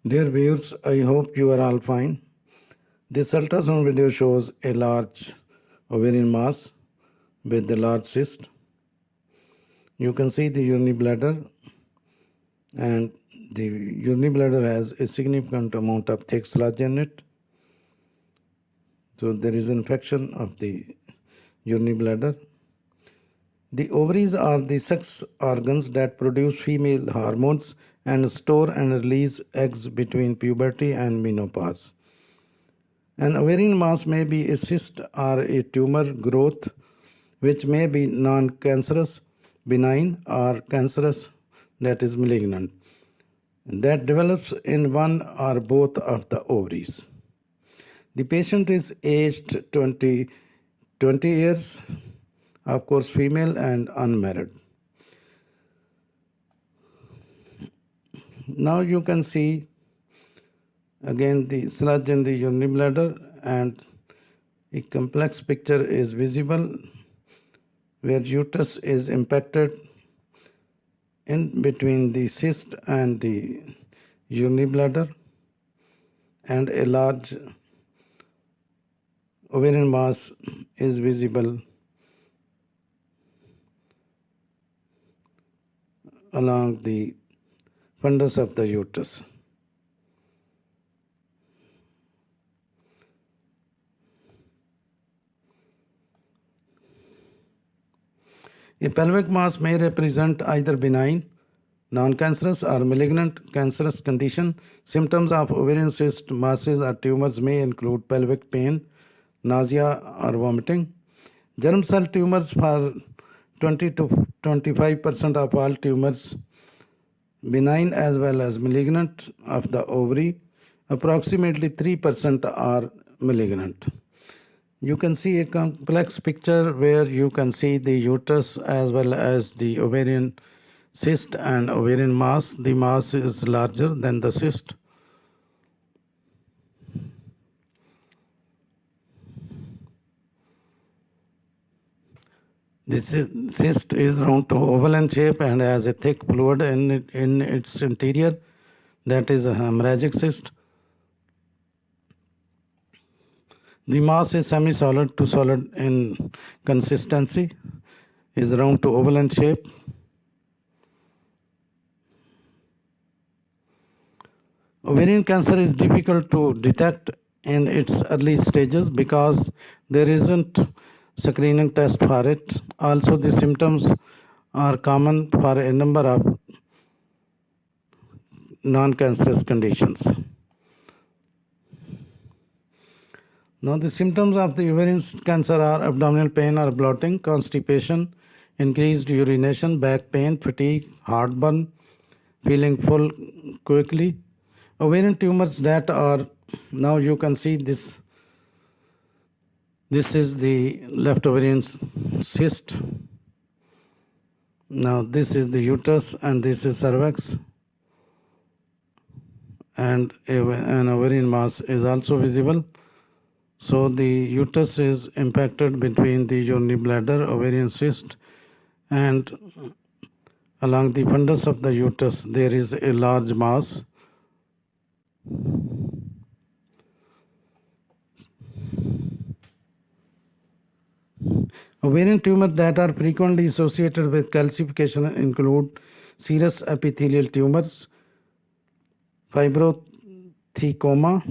Dear viewers, I hope you are all fine. This ultrasound video shows a large ovarian mass with a large cyst. You can see the urinary bladder, and the urinary bladder has a significant amount of thick sludge in it. So there is infection of the urinary bladder. The ovaries are the sex organs that produce female hormones and store and release eggs between puberty and menopause. An ovarian mass may be a cyst or a tumor growth, which may be non-cancerous, benign, or cancerous, that is malignant, that develops in one or both of the ovaries. The patient is aged 20 years, of course female and unmarried. Now you can see again the sludge in the urinary bladder, and a complex picture is visible where uterus is impacted in between the cyst and the urinary bladder, and a large ovarian mass is visible along the fundus of the uterus. A pelvic mass may represent either benign, non-cancerous, or malignant cancerous condition. Symptoms of ovarian cyst masses or tumors may include pelvic pain, nausea, or vomiting. Germ cell tumors for 20 to 25% of all tumors, benign as well as malignant of the ovary. Approximately 3% are malignant. You can see a complex picture where you can see the uterus as well as the ovarian cyst and ovarian mass. The mass is larger than the cyst. This cyst is round to oval in shape and has a thick fluid in its interior. That is a hemorrhagic cyst. The mass is semi-solid to solid in consistency, is round to oval in shape. Ovarian cancer is difficult to detect in its early stages because there isn't screening test for it. Also, the symptoms are common for a number of non-cancerous conditions. Now, the symptoms of the ovarian cancer are abdominal pain or bloating, constipation, increased urination, back pain, fatigue, heartburn, feeling full quickly. Ovarian tumors that are, now you can see this. This is the left ovarian cyst. Now this is the uterus and this is cervix. And an ovarian mass is also visible. So the uterus is impacted between the urinary bladder, ovarian cyst, and along the fundus of the uterus there is a large mass. Ovarian tumors that are frequently associated with calcification include serous epithelial tumors, fibrothecoma,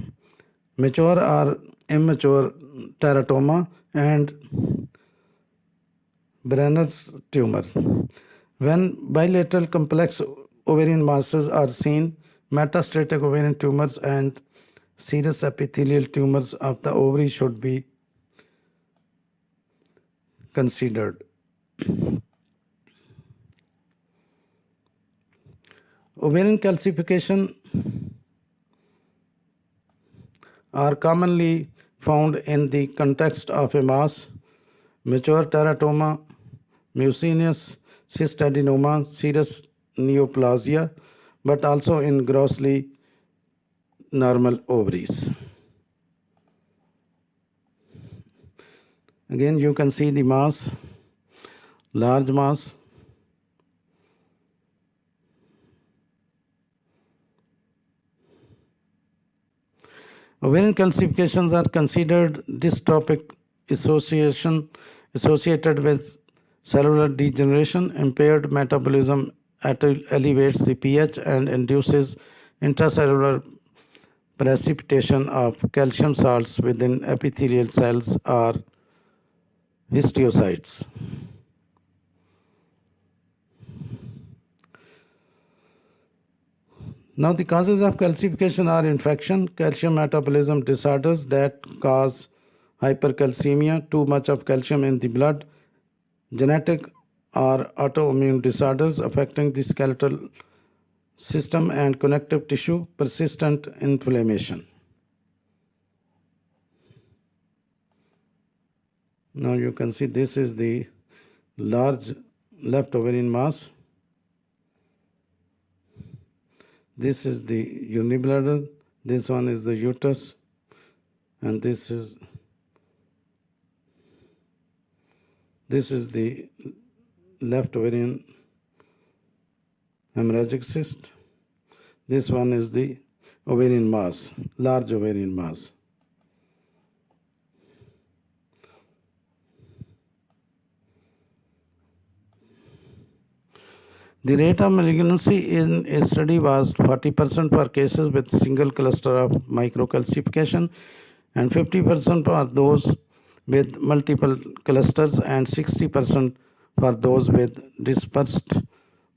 mature or immature teratoma, and Brenner's tumor. When bilateral complex ovarian masses are seen, metastatic ovarian tumors and serous epithelial tumors of the ovary should be considered. Ovarian calcification are commonly found in the context of a mass, mature teratoma, mucinous cystadenoma, serous neoplasia, but also in grossly normal ovaries. Again, you can see the mass, large mass. Ovarian calcifications are considered dystrophic associated with cellular degeneration, impaired metabolism, elevates the pH, and induces intracellular precipitation of calcium salts within epithelial cells or histiocytes. Now, the causes of calcification are infection, calcium metabolism disorders that cause hypercalcemia, too much of calcium in the blood, genetic or autoimmune disorders affecting the skeletal system and connective tissue, persistent inflammation. Now you can see this is the large left ovarian mass. This is the unibladder, this one is the uterus, and this is the left ovarian hemorrhagic cyst. This one is the ovarian mass, large ovarian mass. The rate of malignancy in a study was 40% for cases with single cluster of microcalcification and 50% for those with multiple clusters and 60% for those with dispersed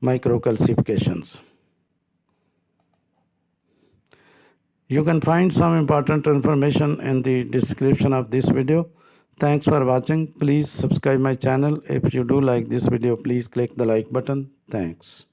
microcalcifications. You can find some important information in the description of this video. Thanks for watching. Please subscribe my channel. If you do like this video, please click the like button. Thanks.